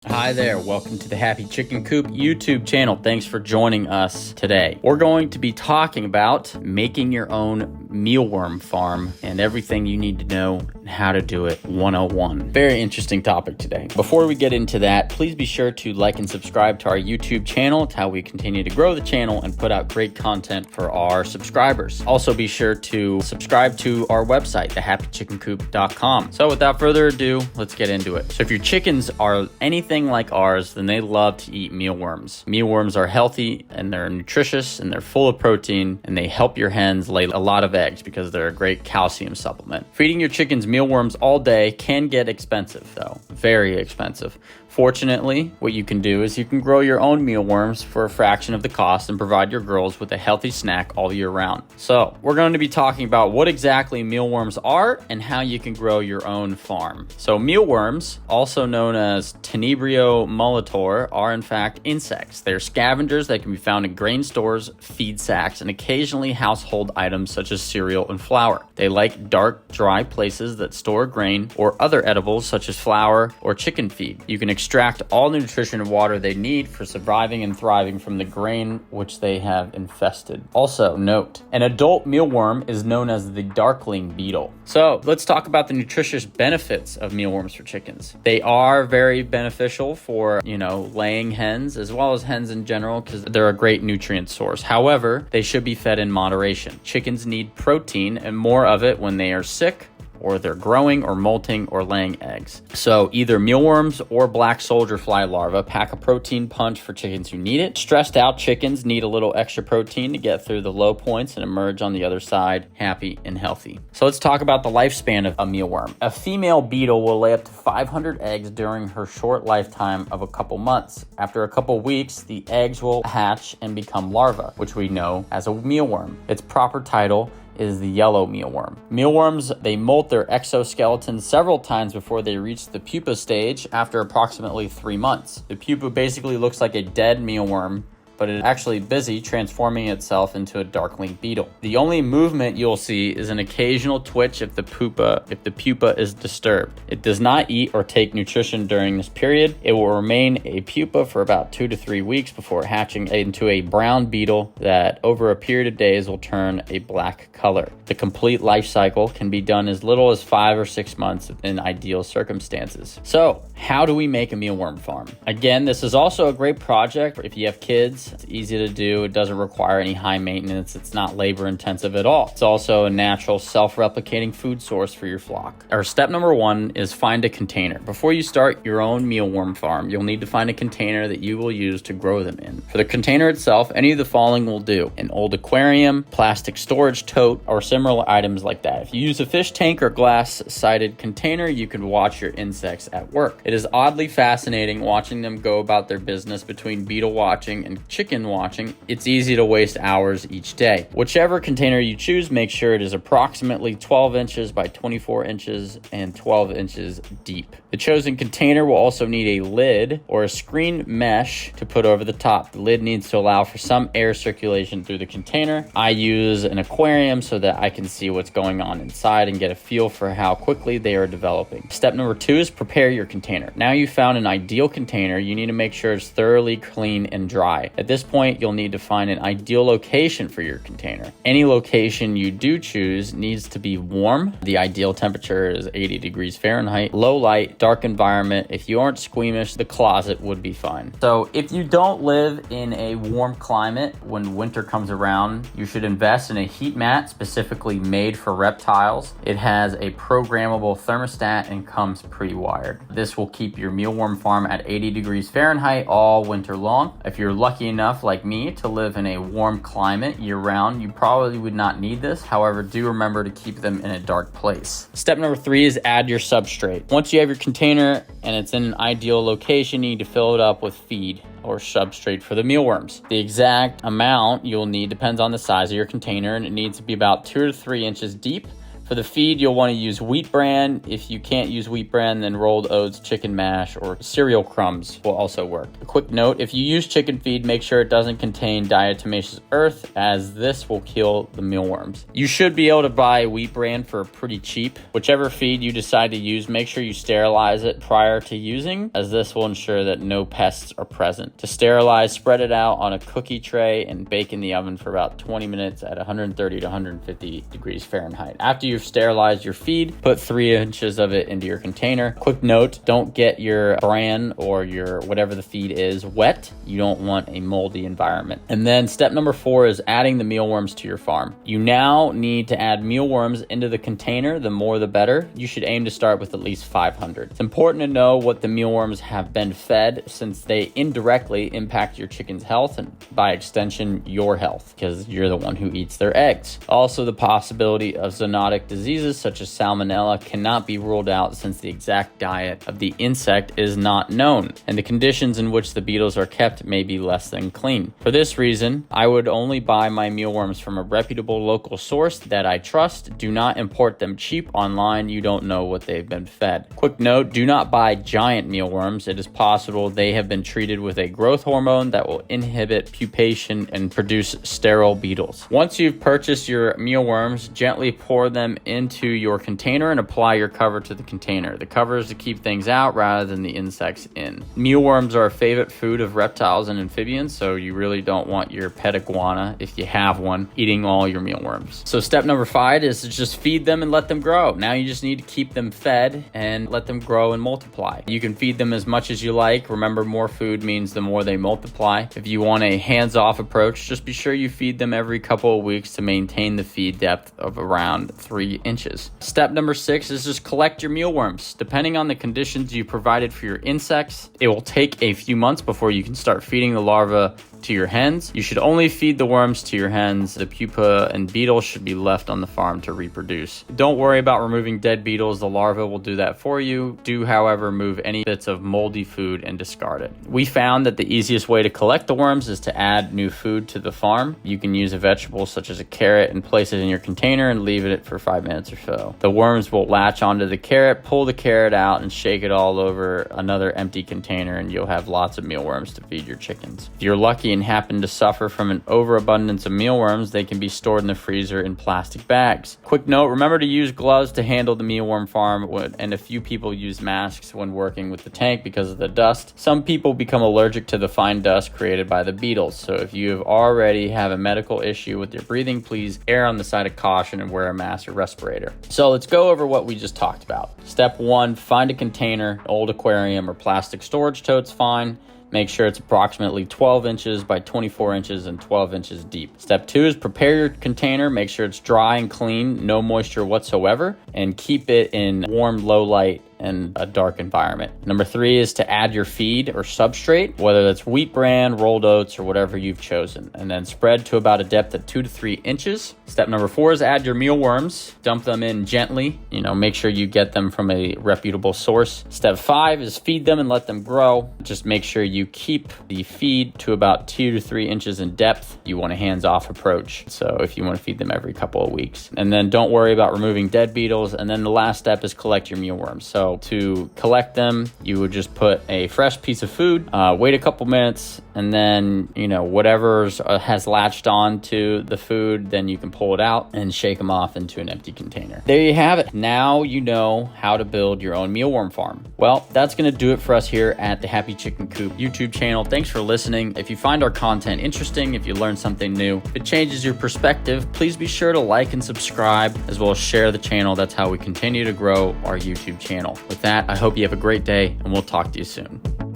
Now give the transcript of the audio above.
Hi there, welcome to the Happy Chicken Coop YouTube channel. Thanks for joining us today. We're going to be talking about making your own mealworm farm and everything you need to know and how to do it 101. Very interesting topic today. Before we get into that, please be sure to like and subscribe to our YouTube channel. It's how we continue to grow the channel and put out great content for our subscribers. Also be sure to subscribe to our website, thehappychickencoop.com. So without further ado, let's get into it. So if your chickens are anything like ours, then they love to eat mealworms. Mealworms are healthy and they're nutritious and they're full of protein, and they help your hens lay a lot of eggs because they're a great calcium supplement. Feeding your chickens mealworms all day can get expensive though, very expensive. Fortunately, what you can do is you can grow your own mealworms for a fraction of the cost and provide your girls with a healthy snack all year round. So we're going to be talking about what exactly mealworms are and how you can grow your own farm. So mealworms, also known as Tenebrio molitor, are in fact insects. They're scavengers that can be found in grain stores, feed sacks, and occasionally household items such as cereal and flour. They like dark, dry places that store grain or other edibles such as flour or chicken feed. You can extract all the nutrition and water they need for surviving and thriving from the grain which they have infested. Also note, an adult mealworm is known as the darkling beetle. So let's talk about the nutritious benefits of mealworms for chickens. They are very beneficial for, laying hens as well as hens in general because they're a great nutrient source. However, they should be fed in moderation. Chickens need protein and more of it when they are sick, or they're growing or molting or laying eggs. So either mealworms or black soldier fly larvae pack a protein punch for chickens who need it. Stressed out chickens need a little extra protein to get through the low points and emerge on the other side happy and healthy. So let's talk about the lifespan of a mealworm. A female beetle will lay up to 500 eggs during her short lifetime of a couple months. After a couple weeks, the eggs will hatch and become larvae, which we know as a mealworm. Its proper title is the yellow mealworm. Mealworms, they molt their exoskeleton several times before they reach the pupa stage after approximately 3 months. The pupa basically looks like a dead mealworm, but it's actually busy transforming itself into a darkling beetle. The only movement you'll see is an occasional twitch if the pupa is disturbed. It does not eat or take nutrition during this period. It will remain a pupa for about 2 to 3 weeks before hatching into a brown beetle that over a period of days will turn a black color. The complete life cycle can be done as little as 5 or 6 months in ideal circumstances. So, how do we make a mealworm farm? Again, this is also a great project if you have kids. It's easy to do. It doesn't require any high maintenance. It's not labor intensive at all. It's also a natural self-replicating food source for your flock. Our step number 1 is find a container. Before you start your own mealworm farm, you'll need to find a container that you will use to grow them in. For the container itself, any of the following will do: an old aquarium, plastic storage tote, or similar items like that. If you use a fish tank or glass-sided container, you can watch your insects at work. It is oddly fascinating watching them go about their business between beetle watching and chicken watching. It's easy to waste hours each day. Whichever container you choose, make sure it is approximately 12 inches by 24 inches and 12 inches deep. The chosen container will also need a lid or a screen mesh to put over the top. The lid needs to allow for some air circulation through the container. I use an aquarium so that I can see what's going on inside and get a feel for how quickly they are developing. Step number 2 is prepare your container. Now you've found an ideal container, you need to make sure it's thoroughly clean and dry. At this point, you'll need to find an ideal location for your container. Any location you do choose needs to be warm. The ideal temperature is 80 degrees Fahrenheit. Low light, dark environment. If you aren't squeamish, the closet would be fine. So if you don't live in a warm climate, when winter comes around, you should invest in a heat mat specifically made for reptiles. It has a programmable thermostat and comes pre-wired. This will keep your mealworm farm at 80 degrees Fahrenheit all winter long. If you're lucky enough, like me, to live in a warm climate year-round, you probably would not need this. However, do remember to keep them in a dark place. Step number 3 is add your substrate. Once you have your container and it's in an ideal location, you need to fill it up with feed or substrate for the mealworms. The exact amount you'll need depends on the size of your container, and it needs to be about 2 to 3 inches deep For the feed, you'll want to use wheat bran. If you can't use wheat bran, then rolled oats, chicken mash, or cereal crumbs will also work. A quick note, if you use chicken feed, make sure it doesn't contain diatomaceous earth, as this will kill the mealworms. You should be able to buy wheat bran for pretty cheap. Whichever feed you decide to use, make sure you sterilize it prior to using, as this will ensure that no pests are present. To sterilize, spread it out on a cookie tray and bake in the oven for about 20 minutes at 130 to 150 degrees Fahrenheit. After you've sterilized your feed, put 3 inches of it into your container. Quick note, don't get your bran or your whatever the feed is wet. You don't want a moldy environment. And then step number 4 is adding the mealworms to your farm. You now need to add mealworms into the container. The more the better. You should aim to start with at least 500. It's important to know what the mealworms have been fed, since they indirectly impact your chicken's health and by extension your health, because you're the one who eats their eggs. Also, the possibility of zoonotic diseases such as salmonella cannot be ruled out, since the exact diet of the insect is not known, and the conditions in which the beetles are kept may be less than clean. For this reason, I would only buy my mealworms from a reputable local source that I trust. Do not import them cheap online. You don't know what they've been fed. Quick note, do not buy giant mealworms. It is possible they have been treated with a growth hormone that will inhibit pupation and produce sterile beetles. Once you've purchased your mealworms, gently pour them into your container and apply your cover to the container. The cover is to keep things out rather than the insects in. Mealworms are a favorite food of reptiles and amphibians, so you really don't want your pet iguana, if you have one, eating all your mealworms. So step number 5 is to just feed them and let them grow. Now you just need to keep them fed and let them grow and multiply. You can feed them as much as you like. Remember, more food means the more they multiply. If you want a hands-off approach, just be sure you feed them every couple of weeks to maintain the feed depth of around 3 inches. Step number 6 is just collect your mealworms. Depending on the conditions you provided for your insects, it will take a few months before you can start feeding the larva to your hens. You should only feed the worms to your hens. The pupa and beetles should be left on the farm to reproduce. Don't worry about removing dead beetles. The larva will do that for you. Do, however, remove any bits of moldy food and discard it. We found that the easiest way to collect the worms is to add new food to the farm. You can use a vegetable such as a carrot and place it in your container and leave it for 5 minutes or so. The worms will latch onto the carrot, pull the carrot out, and shake it all over another empty container, and you'll have lots of mealworms to feed your chickens. If you're lucky and happen to suffer from an overabundance of mealworms, they can be stored in the freezer in plastic bags. Quick note, remember to use gloves to handle the mealworm farm, and a few people use masks when working with the tank because of the dust. Some people become allergic to the fine dust created by the beetles, so if you already have a medical issue with your breathing, please err on the side of caution and wear a mask or respirator. So let's go over what we just talked about. Step 1, find a container. Old aquarium or plastic storage tote's fine. Make sure it's approximately 12 inches by 24 inches and 12 inches deep. Step 2 is prepare your container. Make sure it's dry and clean, no moisture whatsoever, and keep it in warm, low light and a dark environment. Number 3 is to add your feed or substrate, whether that's wheat bran, rolled oats, or whatever you've chosen, and then spread to about a depth of 2 to 3 inches. Step number 4 is add your mealworms. Dump them in gently. Make sure you get them from a reputable source. Step 5 is feed them and let them grow. Just make sure you keep the feed to about 2 to 3 inches in depth. You want a hands-off approach, so if you want to feed them every couple of weeks. And then don't worry about removing dead beetles. And then the last step is collect your mealworms. So to collect them, you would just put a fresh piece of food, wait a couple minutes, and then whatever has latched on to the food, then you can pull it out and shake them off into an empty container. There you have it. Now you know how to build your own mealworm farm. Well, that's going to do it for us here at the Happy Chicken Coop YouTube channel. Thanks for listening. If you find our content interesting, if you learn something new, if it changes your perspective, please be sure to like and subscribe, as well as share the channel. That's how we continue to grow our YouTube channel. With that, I hope you have a great day, and we'll talk to you soon.